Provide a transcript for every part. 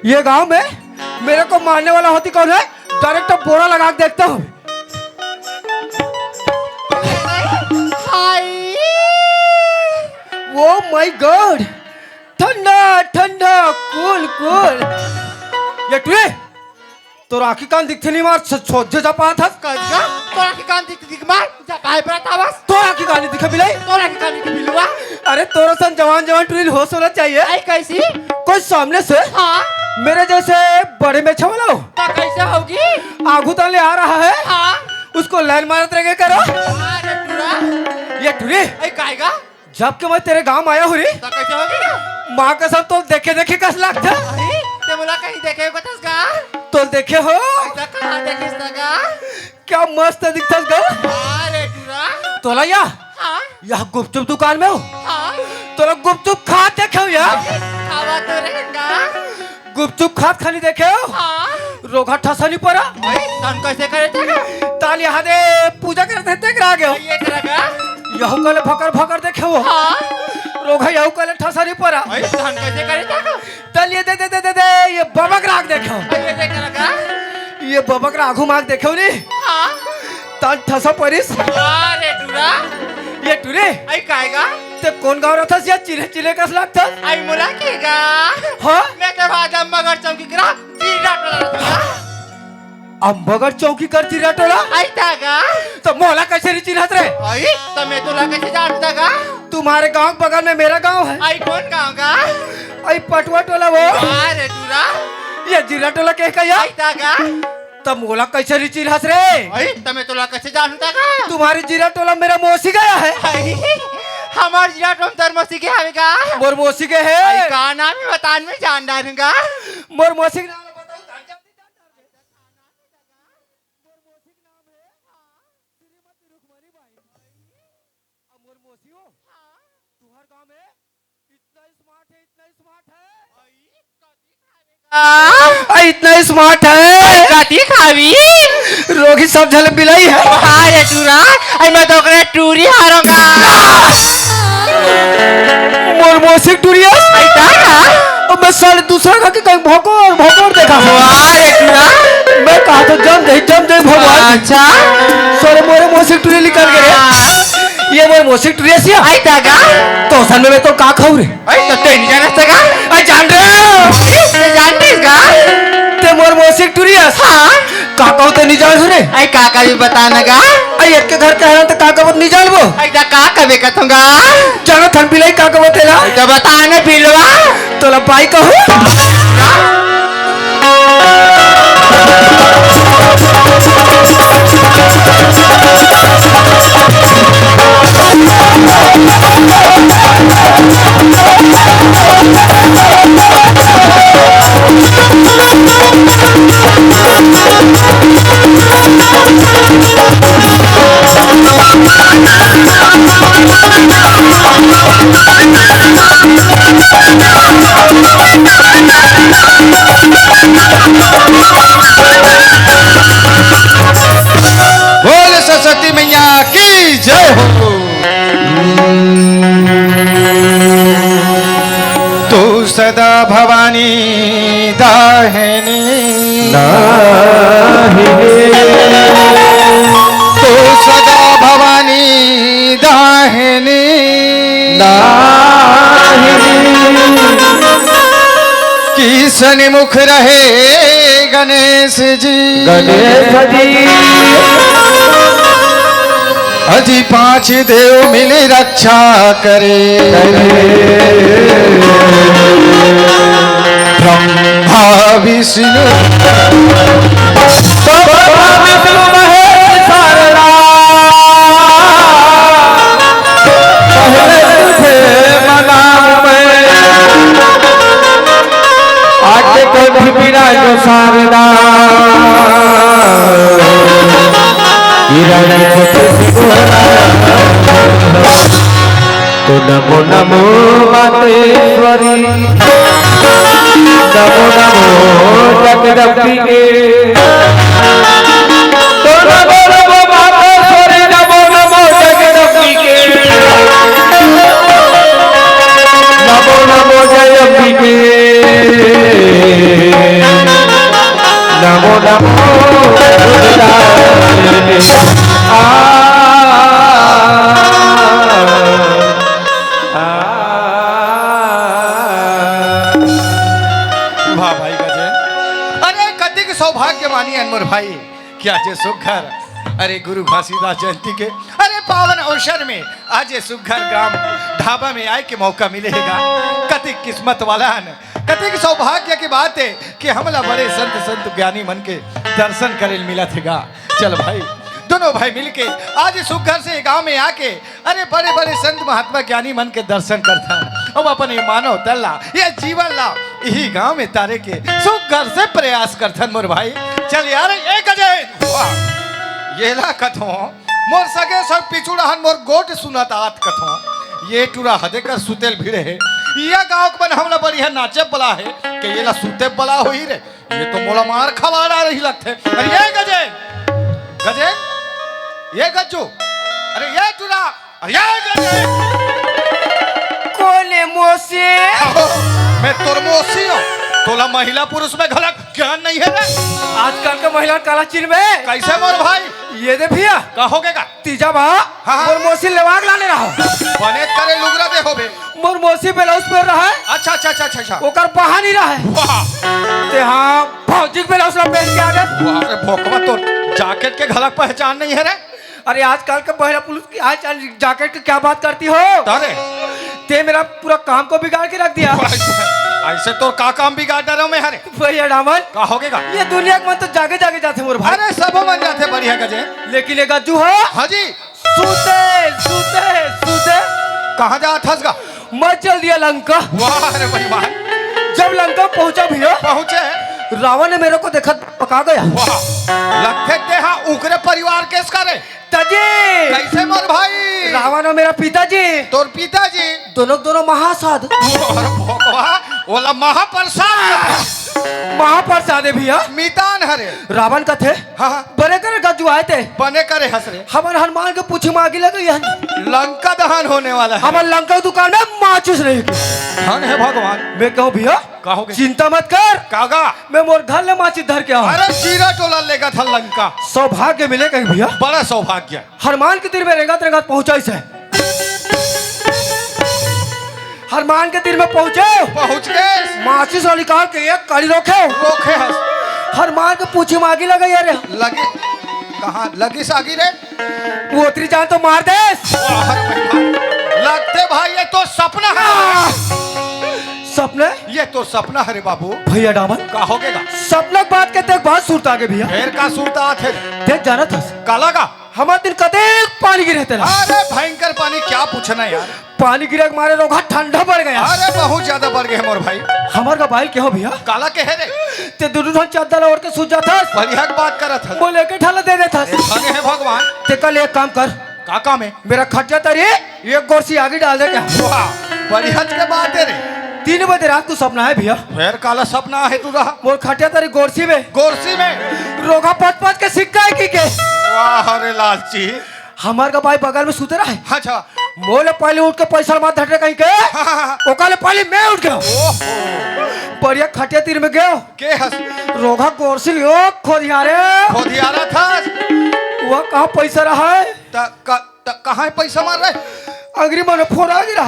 ये गांव में मेरे को मारने वाला होती कौन है? डायरेक्ट बोरा लगा के देखता हूँ। ओ माय गॉड, ठंडा ठंडा कूल कूल। ये टुए तो राखी कान दिखते नहीं मार छोजे जा पा था का तो राखी कान दिख मार जा काय पर था बस तो राखी कान दिखा बिलाई तो राखी कान दिख बिलवा। अरे तोरा सन जवान जवान टुइल होश होना चाहिए। आई कैसी कोई सामने से हां मेरे जैसे बड़े में छवला हो तो कैसे होगी? आगू तले आ रहा है हां उसको लाइन मारत रहे करो। अरे पूरा ये टुरे आई काएगा जब के मैं तेरे गांव आया हूँ रे तो कैसे होगी? माँ कसम तो देखे देखे कस लगता। अरे ते मुला कहीं देखे को तसका तो देखे हो ऐसा कहां देखिस तका क्या मस्त दिखता गा। अरे पूरा तोला या हां यह गुपचुप दुकान में हो हां तोला गुपचुप खा देखे हो या खावा तो रहेगा गुपचुप खात खानी देखे हो हां रोगा ठसा नहीं पड़ा। ओए तन कैसे करे तका ताल यहाँ दे पूजा करते देख रहा गए हो ये करेगा यहू कले फकर फकर देखे हो हां रोगा यहू कले ठसा नहीं पड़ा। ओए तन कैसे करे तका तल ये दे दे दे दे दे ये बबक राग देखे हो ये करेगा ये बबक राघू माग देखे हो नहीं हां ताल ठसा परिस। अरे टूरा ये टुरे आई काएगा ते कौन गाँव रहा था या चिले चिले कस लगता आई मुला केगा हाँ मैं तो भाजा मगर चौकी गिरा जीरा टोला अब बगर चौकी कर चिरा टोला आई तागा तो मोहला कैसे नहीं चिन्हत रे? आई तो मैं तो लगा कैसे जानता गा तुम्हारे गांव के बगल में मेरा गांव है। आई कौन गाँव का आई पटवा टोला वो अरे टूरा ये जिला टोला कह का या आई तागा तब मोला कैसे नहीं चिन्हत रे? आई तो मैं तो लगा कैसे जानता गा तुम्हारी जिला टोला मेरा मौसी गया है। आई हमार जिला टोम धर्मसी के आवेगा मोर मौसी के है आई का नाम ही बतान में जान डालूंगा मोर मौसी के नाम बताओ मोर मौसी के नाम है श्रीमती रुक्मणी बाई। अब मोर मौसी हो तुम्हारे गांव में इतना स्मार्ट है इतना स्मार्ट है काटी खावी रोगी सब झल बिलाई है। अरे टूरा आई मैं तो करे टूरी हारूंगा मोर मौसी टूरिया आई तागा अब मैं साले दूसरा का कहीं भोकोर भोकोर देखा अरे टूरा मैं कहा तो जम दे भगवान अच्छा सारे मोरे मौसी टूरिया निकल गए ये मोर मौसी टूरिया सिया आई तागा तो सन में मैं तो का खाऊ रे आई तो तेरी जाना सका आई जान रे ये जानती इसका ते मोर मौसी टूरिया हाँ का कहू ते नहीं जान रे आई काका भी बताना गा आई एक के घर के है तो का कहत नहीं जानबो आई दा काका भी कथूंगा जानो थन पिलाई का कहत तेरा आई तो बताने पिलवा तोला पाई कहू बोल सरस्वती मैया की जय हो। तू सदा भवानी दाहिनी सन्मुख रहे गणेश जी। गणेश जी अजी 5 देव मिले रक्षा करे। ब्रह्मा विष्णु महेश शारदा पहले तुझे मनाऊं मैं आके कंठ विराजो शारदा तो नमो नमो मातेश्वरी नमो नमो जगदम्बिके तो नमो नमो मातेश्वरी नमो नमो जगदम्बिके नमो नमो जयम्बिके नमो नमो वाह भाई गजे। अरे कति के सौभाग्यवानी अनमोल भाई क्या जे सुघर। अरे गुरु घासीदास जयंती के अरे पावन अवसर में आज ये सुघर ग्राम ढाबा में आए के मौका मिलेगा। कति किस्मत वाला है, कति के सौभाग्य की बात है कि हमला बड़े संत ज्ञानी मन के दर्शन करे मिला थेगा। चल भाई दोनों भाई मिलके आज इस सुघर से गांव में आके अरे बड़े बड़े संत महात्मा ज्ञानी मन के दर्शन करता अब अपने मानव तल्ला ये जीवन ला यही गांव में तारे के सुघर से प्रयास करथन मोर भाई। चल यार एक अजय ये ला कथो मोर सगे सब पिछुड़ाहन मोर गोट सुनत आत कथो ये टूरा हदे कर सुतेल भिड़े है यह गांव के बन हमला बढ़िया नाचे बला है कि ये ला सुते बला होई रे ये तो मोला मार खवाड़ा रही लगते। अरे ये गजे गजे ये गज्जू अरे ये टूरा अरे ये गजे कोने मोसे मैं तोर मोसी हूँ तोला महिला पुरुष में घलक ज्ञान नहीं है रे। आजकल के महिला काला चिन्ह में कैसे मोर भाई ये दे भैया कहोगे का तीजा बा हाँ। मोर मोसी लेवाग लाने रहो बने करे लुगरा दे होबे मोर मोसी ब्लाउज पहन रहा है अच्छा अच्छा अच्छा अच्छा अच्छा ओकर पहा नहीं रहा है वाह ते हाँ फौजी के ब्लाउज ला पहन के आ गए। वाह रे भोकवा तो जैकेट के घलक पहचान नहीं है रे। अरे आजकल के महिला पुलिस की आज जैकेट की क्या बात करती हो तारे ते मेरा पूरा काम को बिगाड़ के रख दिया। ऐसे तो का काम बिगाड़ डालो मैं हरे भैया डामन का होगे का ये दुनिया के मन तो जागे जागे जाते मोर भाई। अरे सब मन जाते बढ़िया गजे लेकिन ये गज्जू हो हाँ जी सूते सूते सूते कहाँ जा थसगा मत चल दिया लंका। वाह रे भाई वाह जब लंका पहुंचा भैया पहुंचे रावण ने मेरे को देखा पका गया। वाह लगते ते हाँ उकरे परिवार केस करे तजी कैसे मोर भाई रावण और मेरा पिताजी तोर पिताजी दोनों महासाधु और भोकवा ओला महाप्रसाद महाप्रसाद है भैया मीतान हरे रावण का थे हाँ हाँ बड़े करे गज्जू आए थे बने करे हसरे हमारे हनुमान के पूछे मांगी लगी है लंका दहन होने वाला है हमारे लंका की दुकान में माचिस नहीं की। धन है भगवान मैं कहूँ भैया कहोगे चिंता मत कर कागा मैं मोर घर ले माचिस धर के आऊँ। अरे चीरा टोला लेगा था लंका सौभाग्य मिले कहीं भैया बड़ा सौभाग्य हनुमान के तीर में रेंगत रेंगत पहुंचा से हनुमान के तीर में पहुंचे पहुंच गए माचिस वाली कार के एक काली रोके रोके हस हनुमान के पूछे मांगी लगा यार लगे कहाँ लगी सागी रे वो उतरी जान तो मार दे। लगते भाई ये तो सपना है सपने ये तो सपना है रे बाबू भैया डामन का होगेगा सपना की बात कहते एक बात सुरता आगे भैया फिर का सूरता थे देख जाना था काला का हमारे दिन कदे पानी गिरे थे अरे भयंकर पानी क्या पूछना यार पानी गिरे के मारे रोगा ठंडा पड़ गया। अरे बहुत ज्यादा बढ़ गए मोर भाई हमार का भाई क्या हो भैया काला के है रे ते दुनू चादर ओढ़ के सो जाता बढ़िया की बात करत है वो लेके ठाला दे देता धन्य है भगवान ते कल एक काम कर का काम है मेरा खर्चा तरी एक गोरसी आगे डाल दे क्या वाह बढ़िया के बात है रे 3 बजे रात को सपना है भैया फिर काला सपना है तू रहा मोर खटिया तरी गोरसी में गोरसी में रोगा पट पट के सिक्का है के वाह रे लालची हमार का भाई बगल में सुते रहा है अच्छा मोले पहले उठ के पैसा मत हटे कहीं के ओकाले पहले मैं उठ गया बढ़िया खटिया तीर में गयो के हस रोगा गोरसी लियो खोदिया रे खोदियारा था वह कहाँ पैसा रहा है कहाँ पैसा मार रहे अग्री मन फोड़ा गिरा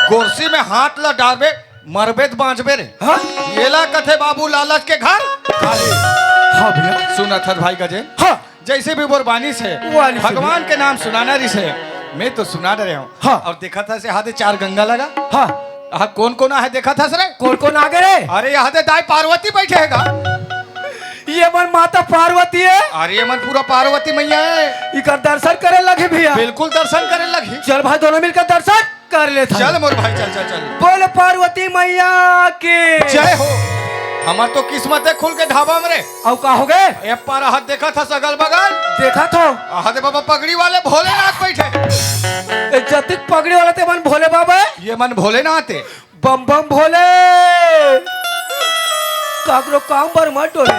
गोरसी में हाथ ला डालबे मरबे तो बाँचबे रे। हाँ येला कथे बाबू लालच के घर खाली। हाँ भैया सुना था भाई गजे। हाँ जैसे भी बोरबानी से वाली से भगवान के नाम सुनाना रही से मैं तो सुना रहे हूँ। हाँ। और देखा था से हाथे 4 गंगा लगा। हाँ हाँ कौन कौन है देखा था सर? कौन आ गए रे? अरे यहाँ दे दाई पार्वती बैठेगा। ये मन माता पार्वती है। अरे ये मन पूरा पार्वती मैया है। इकर दर्शन करे लगे भैया। बिल्कुल दर्शन करे लगी। चल भाई दोनों मिलकर दर्शन कर ले। चल मोर भाई चल चल चल। बोल पार्वती मैया की जय हो। हमार तो किस्मत है खुल के ढाबा में रे। अब का हो गए? ये पर हाथ देखा था सगल बगल। देखा तो हाथ बाबा पगड़ी वाले भोलेनाथ बैठे। जतिक पगड़ी वाला ते मन भोले बाबा। ये मन भोलेनाथ है। बम बम भोले काकरो काम पर मत डोले।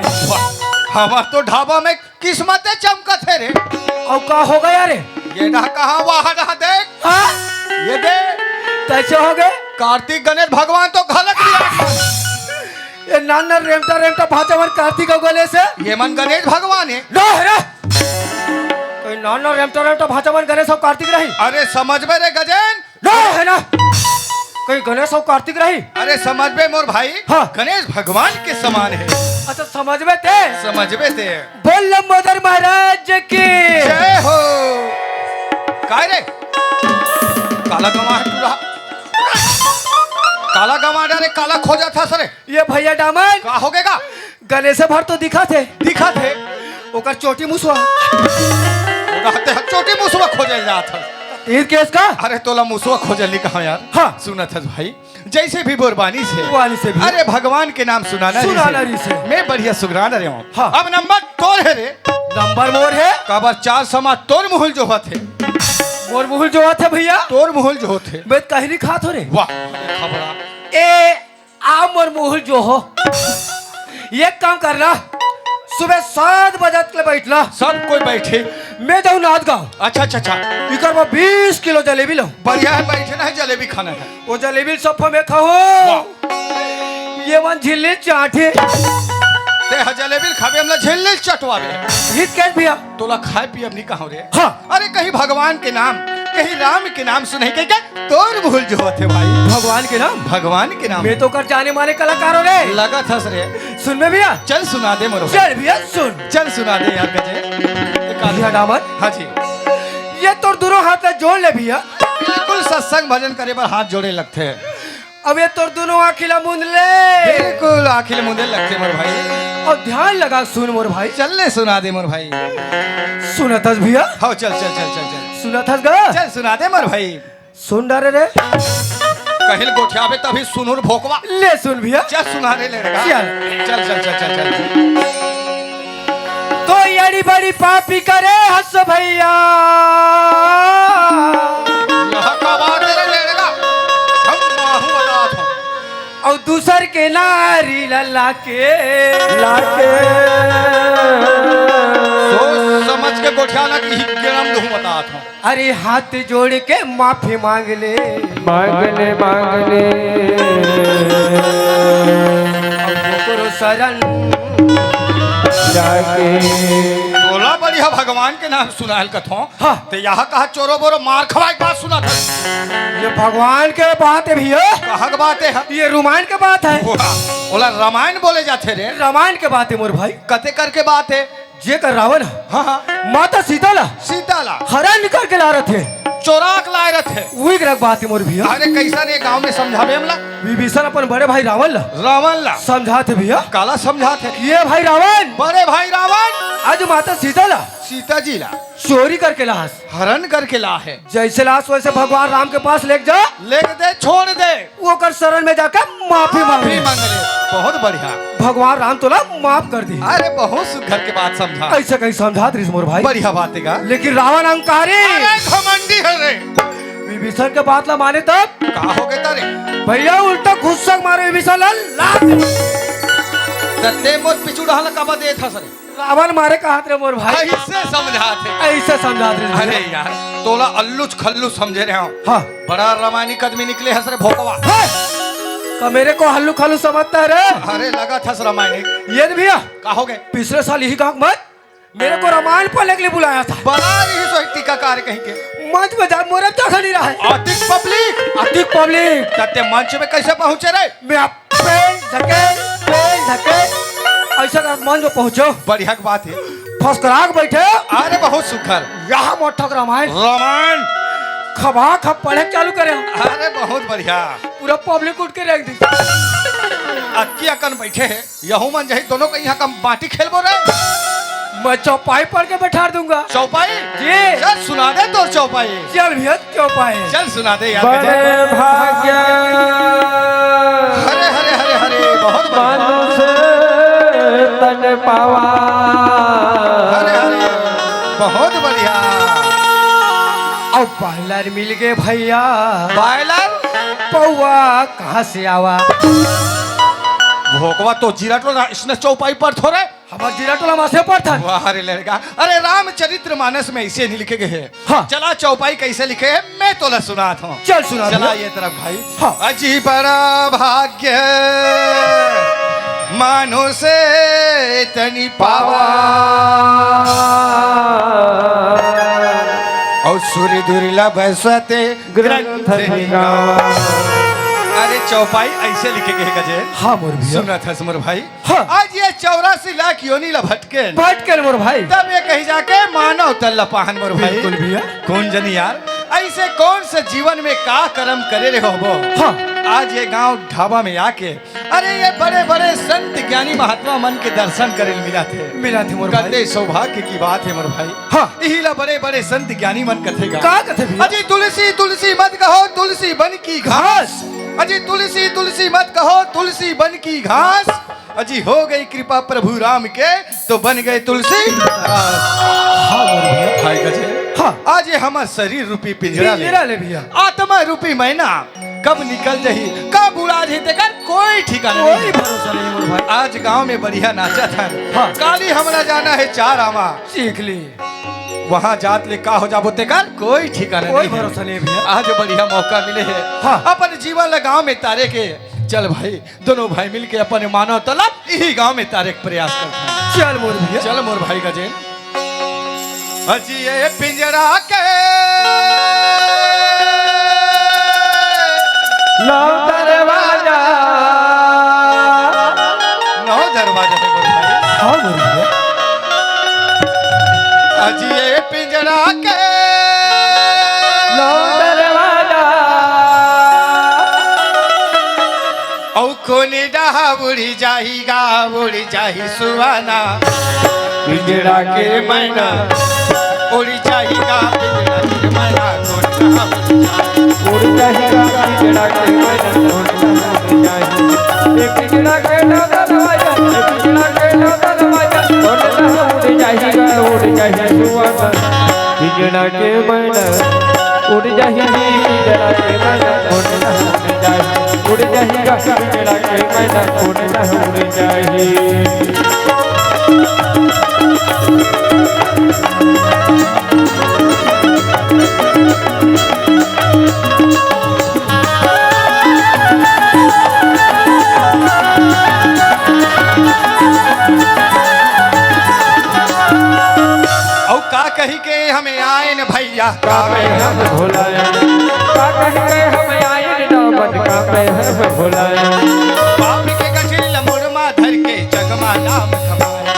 हमार तो ढाबा में किस्मत है चमकत है रे। अब का हो गया रे? ये डा कहाँ वहाँ डा देख। हाँ ये दे कैसे हो गए? कार्तिक गणेश भगवान तो घलक दिया। ये नाना रेमटा रेमटा भाजवर कार्तिक गले से ये मन गणेश भगवान है। नो है ना कोई नाना रेमटा रेमटा भाजवर गणेश और कार्तिक रही। अरे समझ में रे गजेन। नो है ना कोई गणेश और कार्तिक रही। अरे समझ में मोर भाई। हाँ। गणेश भगवान के समान है। अच्छा समझ में थे। समझ में थे। बोल लंबोदर महाराज की जय हो। काय रे काला गमा पूरा काला गमा रे काला खोजा था सर। ये भैया दामन का हो गएगा? गणेश भर तो दिखा थे। दिखा थे ओकर चोटी मुसवा रहते चोटी मुसवा खोजल जात था। तीर केस का। अरे तोला मुसवा खोजल कहा यार। हाँ सुना था भाई जैसे भी बोरबानी से वाली से भी। अरे भगवान के नाम सुनाना रही से मैं बढ़िया सुगरान रहे हूँ। हाँ। अब नंबर तोर है रे। नंबर मोर है काबर 4 समा तोर मुहल जो होते। मोर मुहुल जो थे भैया तोर मुहल जो होते। मैं कहीं नहीं खात हो रे। वाह खबरा। ए आ मोर मुहुल जो हो ये काम करना सुबह 7 बजे तक बैठना। सब कोई बैठे। मैं जाऊँ नाथ गाँव। अच्छा अच्छा अच्छा इकर में 20 किलो जलेबी लो। बढ़िया है बैठे ना जलेबी खाना है। वो जलेबी सफा में खाओ। ये मन झिल्ली चाटे ते जलेबी खाबे हमला झेल चटवावे। हित कैस भैया तोला खाए पी अब नहीं कहो रे। हाँ अरे कहीं भगवान के नाम कहीं राम के नाम सुने के क्या तोर भूल जो होते भाई। भगवान के नाम। भगवान के नाम मैं तो कर जाने माने कलाकार हो रे। लगा था रे। सुन में भैया चल सुना दे मोरो। चल भैया सुन। चल सुना दे यार गजे। भैया दामन हाँ जी ये तो दोनों हाथ में जोड़ ले भैया। बिल्कुल सत्संग भजन करे पर हाथ जोड़े लगते हैं। अब ये तो दोनों आखिला मूंद ले। बिल्कुल आखिल मुंदे लगते मोर भाई। और ध्यान लगा सुन मोर भाई। चल ले सुना दे मोर भाई। सुना था भैया। हाँ चल चल चल चल चल सुना था गा। चल सुना दे मोर भाई। सुन डारे रे कहिल गोठियाबे तभी सुनुर भोकवा। ले सुन भैया। चल सुना दे ले लगा। चल चल चल चल चल चल। तो यारी बड़ी पापी करे हंस भैया। यहाँ का बात है रे लेगा। हम माहू अनाथ हूँ। और दूसर के नारी लल्ला के सोच समझ के गोठियाना की हिग्गेरम दूँ अनाथ हूँ। अरे हाथ जोड़ के माफी मांग ले। मांग ले करो शरण जाके बोला बढ़िया भगवान के नाम सुनाल कथों। हाँ। तो यहाँ कहा चोरो बोरो मार खवाई बात सुना था। ये भगवान के बात है भैया। कहाँ की बात है? ये रामायण के बात है। बोला रामायण बोले जाते रे। रामायण के बात है मोर भाई। कते करके बात है? जे कर रावण हाँ हाँ माता सीता ला सीताला हरण करके ला रहे थे। चोराक लाए रहे। वही ग्रह बात है मोर भैया। अरे कैसा रे गांव में समझावे हमला। विभीषण अपन बड़े भाई रावण ला रावण ला समझाते भैया। काला समझाते। ये भाई रावण बड़े भाई रावण आज माता सीता ला सीता जी ला चोरी करके लाश हरण करके ला है। जैसे लाश वैसे भगवान राम के पास लेके जा। ले दे छोड़ दे। वो कर शरण में जाकर माफी मांग माफी ले। मांग ले। बहुत बढ़िया। भगवान राम तोला माफ कर दी। अरे बहुत सुघर के बात समझा। ऐसा कहीं समझा रही मोर भाई। बढ़िया बात है का। लेकिन रावण अहंकारी अरे घमंडी है रे। विभीषण के बात ला माने तब कहा हो गए तारे? भैया उल्टा घुस्सा मारे विभीषण ला लात। तत्ते मोर पिछू रहल का दे था सरे। रावण मारे कहा मोर भाई। ऐसे समझाते। ऐसे समझा रही। अरे यार तोला अल्लूच खल्लू समझे रहे हो। हाँ बड़ा रामायणिक आदमी निकले हसरे भोकवा। का मेरे को हल्लू खल्लू समझता है रे। अरे लगा था रामायणिक। ये भैया का हो गए? पिछले साल यही गाँव में मेरे को रामायण पढ़ने के लिए बुलाया था। बड़ा ही सो टीकाकार कहीं के। मंच में जा मोरे तो खड़ी रहा है अतिक पब्लिक अतिक पब्लिक तते मंच में कैसे पहुंचे रे? मैं आप पेन धके ऐसा कर मंच में पहुंचो बढ़िया की बात है। फर्स्ट क्लास बैठे अरे बहुत सुखर यहाँ मोटक रामायण रामायण खबा खब पढ़े चालू करे अरे बहुत बढ़िया। पूरा पब्लिक उठ के रख दी अक्की अकन बैठे है यहू मन जही दोनों का यहाँ का बाटी खेलबो रे। मैं चौपाई पढ़ के बैठा दूंगा चौपाई जी चल सुना दे तो चौपाई। चल भैया चौपाई चल सुना दे यार। बड़े भाग्य हरे हरे हरे हरे बहुत बढ़िया। तन पावा हरे हरे बहुत बढ़िया। अब बायलर मिल गए भैया बायलर पौवा कहाँ से आवा भोगवा तो जीरा टोला इसने चौपाई पर थोड़े हमारा जीरा टोला मासे पर था वाह रे लड़का। अरे रामचरित्र मानस में इसे नहीं लिखे गए हैं। हाँ। चला चौपाई कैसे लिखे है मैं तोला सुनाता हूँ। चल सुना चला भैया। ये तरफ भाई। हाँ। अजी बड़ा भाग्य मानो से तनी पावा और सूर्य दुर्लभ स्वते ग्रंथ निगावा। अरे चौपाई ऐसे लिखे गए गजे। हाँ मोर भैया सुना था मोर भाई। हाँ। आज ये 84 लाख योनी लभटके बैठ कर मोर भाई तब ये कही जाके मानव तल्ला पाहन मोर भाई। बिल्कुल भैया कौन जनी यार ऐसे कौन से जीवन में का कर्म करे रहे हो। हाँ आज ये गांव ढाबा में आके अरे ये बड़े बड़े संत ज्ञानी महात्मा मन के दर्शन करे मिला थे मोर भाई कते सौभाग्य की बात है मोर भाई। हाँ यही ला बड़े बड़े संत ज्ञानी मन कथेगा का कथे भैया अजी तुलसी तुलसी मत कहो तुलसी बन की घास। अजी तुलसी तुलसी मत कहो तुलसी बन की घास। अजी हो गई कृपा प्रभु राम के तो बन गए तुलसी। हाँ मोर भैया भाई गजे हाँ आज ये हमार शरीर रूपी पिंजरा ले भैया आत्मा रूपी मैना कब निकल जही कब उड़ा जही तेकर कोई ठिकाना कोई नहीं। भरोसा नहीं मोर भाई आज गांव में बढ़िया नाचा था। हाँ। काली हमरा जाना है 4 आमा सीख ली वहाँ जात ले का हो जाबो तेकर कोई ठिकाना कोई नहीं। भरोसा नहीं भैया आज बढ़िया मौका मिले है। हाँ। अपन जीवन ला गांव में तारे के चल भाई दोनों भाई मिलके अपन मानव तलब यही गांव में तारे के प्रयास करते हैं। चल मोर भैया चल मोर भाई गजेन अजी ये पिंजरा के नौ दरवाजा नौ दरवाजा है मोर भाई। हाँ मोर भैया अजी ये पिंजरा के नौ दरवाजा औ कोनी डहा बुढ़ी जाहीगा बुढ़ी जाही सुवाना पिंजरा के मैना उड़ी जाहीगा पिंजरा के मैना कोनी डहा बुढ़ी जाही उड़ जाएगा पिंजड़ा के मैदान उड़ जाएगा पिंजड़ा के नौ दरवाजा पिंजड़ा के नौ दरवाजा उड़ जाएगा सुवाना पिंजड़ा के मैदान उड़ जाएगी पिंजड़ा के मैदान उड़ जाएगा पिंजड़ा के मैदान उड़ जाएगी औ का कही के हमें आए न भैया कावे हम भुलाया का कह के हम आए दामन कावे हम भुलाया बाप के गठिल मुरमा धर के जगमा नाम कमाया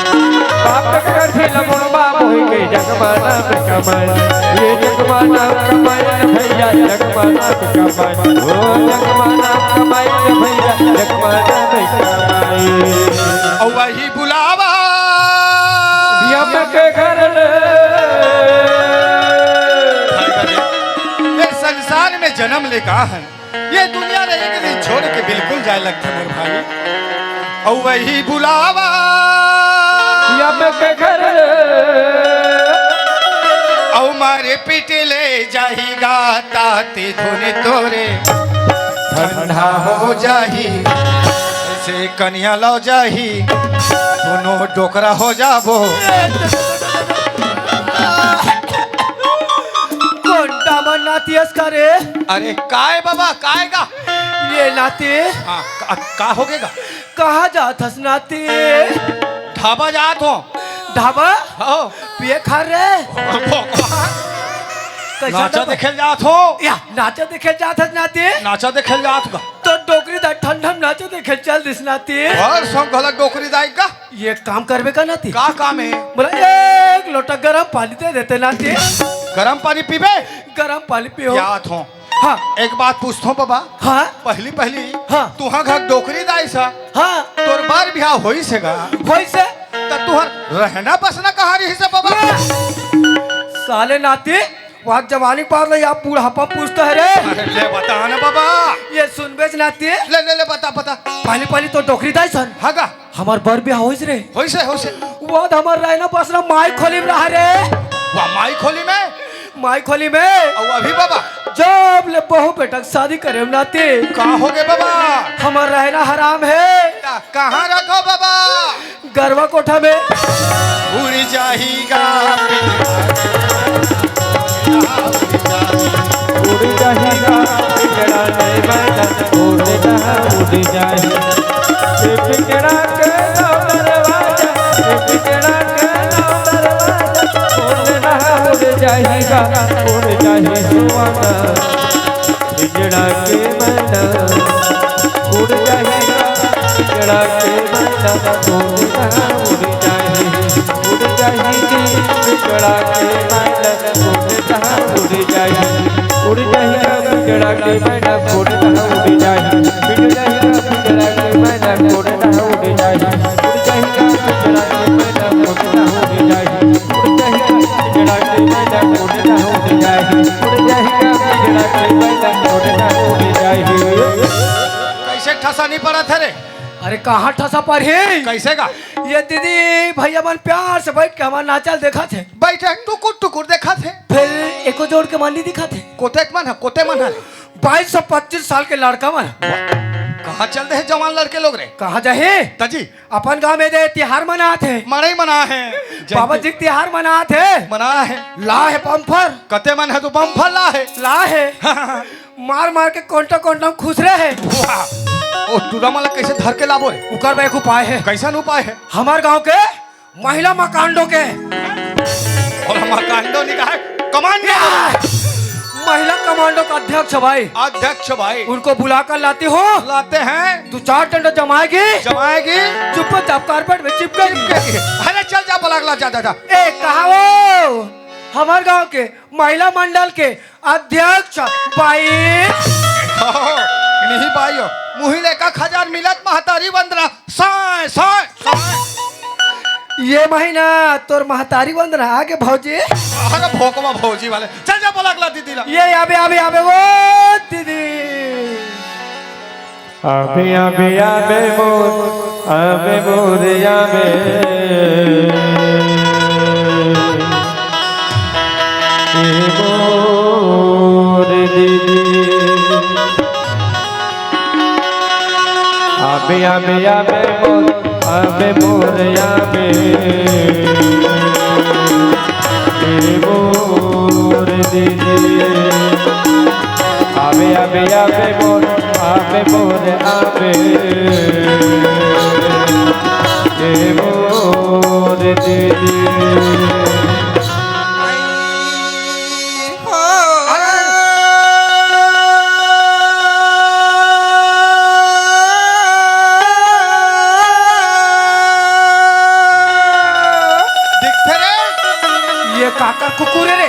बाप के गठिल मुरमा मोहि के जगमा नाम कमाया ये जगमा नाम कमाया भैया जगमा नाम कमाया ओ जगमा नाम कमाया भैया जगमा नाम कमाया औ वही बुलावा यम के घर ये संसार में जन्म ले कहा है ये दुनिया ने एक दिन छोड़ के बिल्कुल जाए लगता मेरे भाई। और वही बुलावा यम के घर और मारे पीट ले जाहीगा ताते धोने तोरे ठंडा हो जाही ऐसे कन्या लो जाही दोनों डोकरा हो जाबो। नातियस करे अरे काय बाबा काय गा ये नाते का हो गएगा कहा जात नाते ढाबा जात हो ढाबा हो पिए खा रे नाचा देखे जात हो या नाचा देखे जात हस नाती नाचा देखे जात का तो डोकरी दा ठंडम नाचा देखे चल दिस नाती और सब गलत डोकरी दाई का ये काम करबे का नाती का काम है बोला एक लोटा गरम पानी दे देते नाती गरम पानी पीबे गरम पानी पियो जात हो हाँ एक बात पूछतो बाबा हाँ पहली पहली हाँ। तुहा घर डोकरी दाई सा हाँ तोर बार बियाह होई सेगा होई से त तुहर रहना बसना कहाँ रही से बाबा साले नाती वहाँ जवानी पार ले आप बूढ़ापा पूछता है रे अरे ले बता ना बाबा ये सुन बेच नाती ले ले ले बता बता पहली पहली तो डोकरी दाई सन हागा हमार बर बियाह होइस रे होई से वो हमार रहना बसना माई खोली में रहा रे वाह माई खोली में माई खोली में और अभी बाबा जब ले बहू बेटा के शादी करे नाती कहाँ हो गए बाबा हमार रहना हराम है कहाँ रखो बाबा गरवा कोठा में उड़ जाएगा उड़ जाएगा पिंजड़ा नहीं बना उड़ जाए पिंजड़ा के नौ दरवाजा पिंजड़ा के नौ दरवाजा उड़ जाएगा सुहाना पिंजड़ा के मना उड़ जाएगा पिंजड़ा के मना उड़ जाएगी पिंजड़ा के मना उड़ जाएगा पिंजड़ा के मैना फोड़ता उड़ जाए पिंजड़ा के मैना फोड़ता उड़ जाए उड़ जाएगा पिंजड़ा के मैना फोड़ता उड़ जाए उड़ जाएगा पिंजड़ा के मैना फोड़ता उड़ जाए उड़ जाएगा पिंजड़ा के मैना फोड़ता उड़ जाए कैसे ठसा नहीं पड़ा था रे अरे कहाँ ठसा पर है कैसे का ये दीदी भैया मन प्यार से बैठ के हमारा नाचल देखा थे बैठे टुकुर टुकुर देखा थे फिर एको जोड़ के मानी दिखा थे कोते मन है 22 से 25 साल के लड़का मन कहाँ चल रहे जवान लड़के लोग रे कहाँ जाहे तजी अपन गांव में दे त्योहार मना थे मनाई मना है बाबा जी त्योहार मना थे मना है ला है पंफर कते मन है तो बम्फर ला है ला है मार मार के कोंटा खुश रहे वाह ओ टूरा माला कैसे धर के लाबो रे उकर में एक उपाय है कैसा उपाय है हमार गांव के महिला मकांडो के और हमारा कांडो निकाह कमांडो महिला कमांडो का अध्यक्ष भाई अध्यक्ष भाई उनको बुला कर लाती हो लाते हैं 2-4 डंडा जमाएगी जमाएगी चुप चाप कारपेट में चिपकेगी अरे चल जा पलागला जा ए कहा वो हमारे गांव के महिला मंडल के अध्यक्ष भाई नहीं भाइयों मुहिले का खजार मिलत महतारी वंदना साय साय साय ये महीना तोर महतारी वंदना आगे भौजी अरे भोकवा भौजी वाले चल जा पलागला दीदी ला ये आबे वो दीदी आबे मोर मोर दीदी आबे मोर मोर दीदी आबे मोर मोर दीदी काका कुकुरे रे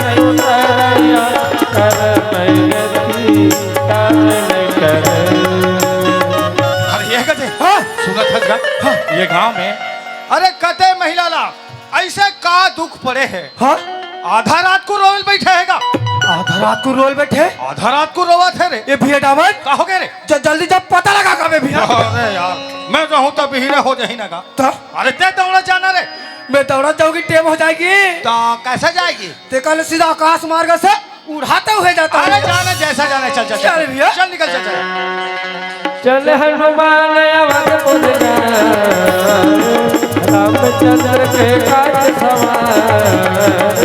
नहीं उतरया कर मैयती कान कर। अरे ये कते हाँ सुनत हस गा ये गांव में अरे कते महिला ला ऐसे का दुख पड़े है हाँ आधा रात को रोल बैठे हैगा आधा रात को रोल बैठे आधा रात को रोवा थे रे ये भैया डामन का हो गए रे जल्दी जब पता लगा कब भैया अरे यार मैं रहूं तो बिहरे हो जाही ना का तो अरे ते दौड़ा जाना रे मैं दौड़ा जाऊंगी टेम हो जाएगी तो कैसे जाएगी ते कल सीधा आकाश मार्ग से उड़ाते हुए जाता अरे हूँ। जाना जैसा जाना चल चल चल भैया। चल निकल चल चल चल हनुमान अवध जा रामचंद्र के काज सवार।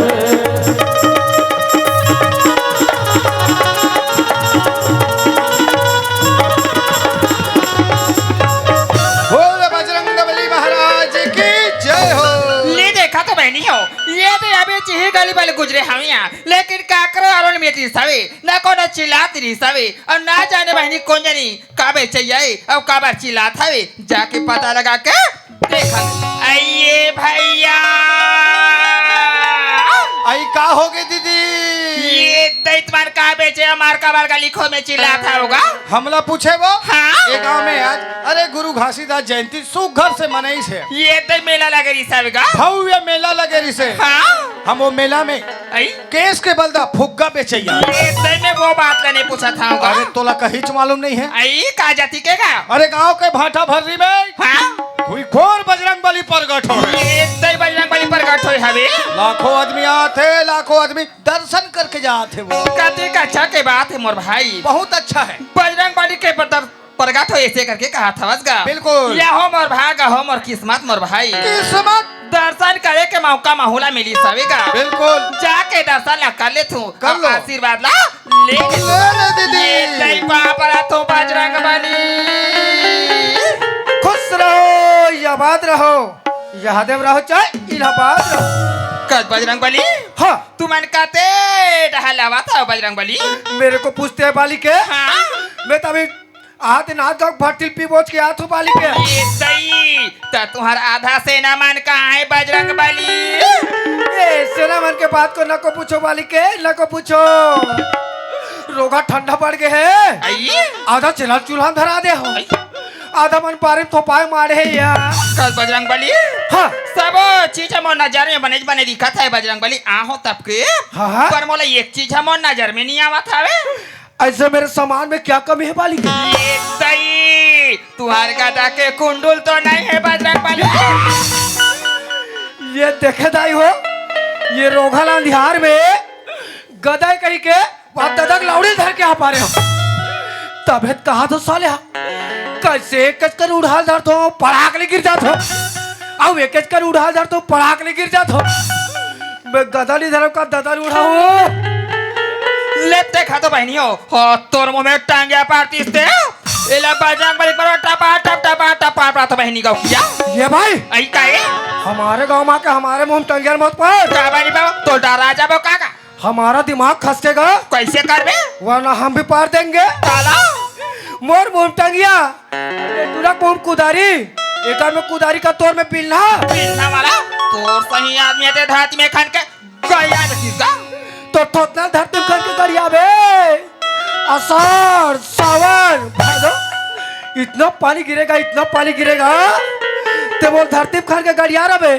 बोल बजरंगबली महाराज की जय हो ले देखा तो बहनी हो ये तो अभी चिही गली वाले गुजरे हम यहाँ लेकिन काकरो आरोन में ती सवे ना कोनो चिल्लाती रही सवे और ना जाने बहनी कौन जानी काबे चाहिए और काबर चिल्लात हवे जाके पता लगा के देखा आइए भैया आई का हो गई दीदी ये दैतमान काबे चाहिए मार काबर का लिखो में चिल्लाता होगा हमला पूछे वो हाँ ये गांव में आज अरे गुरु घासीदास जयंती सुघर से मनाई से ये तो मेला लगे रही सब का भव्य मेला लगे रही से हाँ हम वो मेला में आई केस के बलदा फुग्गा बेचैया ये तो मैं वो बात लेने पूछा था होगा अरे तोला कहीं मालूम नहीं है आई का जाति के का अरे गांव के भाटा भर्री में हाँ कोई घोर बजरंग बली प्रगट हो रहे ये तो बजरंग बली प्रकट होई हवे लाखों आदमी आते लाखों आदमी दर्शन करके जाते वो कते का अच्छा के बात है मोर भाई बहुत अच्छा है बजरंग बली के प्रकट हो ऐसे करके कहा था बसगा बिल्कुल या हो मोर भाग हो मोर किस्मत मोर भाई किस्मत दर्शन करे के मौका माहौला मिली सवेगा बिल्कुल जाके दर्शन ला कर ले तू कर लो। आशीर्वाद ला ले ले ले दीदी ये दई पापरा तो बजरंग बली खुश रहो याबाद रहो यादेव रहो चाहे इलाहाबाद रहो। कल बजरंग बली हाँ तू मन कहते डहलावा था बजरंग बली मेरे को पूछते हैं बाली के हाँ मैं तभी आते ना तो भट्टिल पी बोझ के आथू बाली के ये सही तो तुम्हारा आधा सेना मन कहाँ है बजरंग बली ए सेना मन के बात को न को पूछो बाली के न को पूछो रोगा ठंडा पड़ गए है आइए आधा चला चूल्हा धरा दे हो आधा मन पारे थोपाए मारे है यार कल बजरंग बली हाँ सब चीज मोर नजर में बने बने दिखत है बजरंग बली आहो तब के हाँ हाँ पर मोला एक चीज मोर नजर में नहीं आवत हवे ऐसे मेरे सामान में क्या कमी है बाली के ये सही तुम्हारे गदा के कुंडल तो नहीं है बजरंग बली ये देखे दाई हो ये रोघल अंधियार में गदाई कही के वहां ददक लाउड़ी धर के आ पा रहे हो तबियत कहा तो साले कैसे कचकर उड़ाल धर तो पड़ाक ले गिर जात हो अब एक कचकर उड़ाल धर तो पड़ाक ले गिर जात हो मैं गदा नहीं धरम का ददल उड़ाऊं लेते खा तो बहनी हो तोर मुंह में टांगे पारतीस ते एला बजरंग बली पर टपा टप टपा टपा पा तो बहनी का क्या ये भाई आई काए हमारे गांव में के हमारे मुंह में टंगियर मत पर का बनी बाबा तो डरा जाबो काका हमारा दिमाग खसकेगा कैसे करबे वरना हम भी पार देंगे काला मोर मुंह टंगिया तुरा मुंह कुदारी एक में कुदारी का तोर में पिलना पिलना वाला तोर सही आदमी ते धाती में खान के गया नतीज का तो ठोकना धरती करके गरिया बे आषाढ़ सावन भादो इतना पानी गिरेगा ते वो धरती खर के गरिया रहे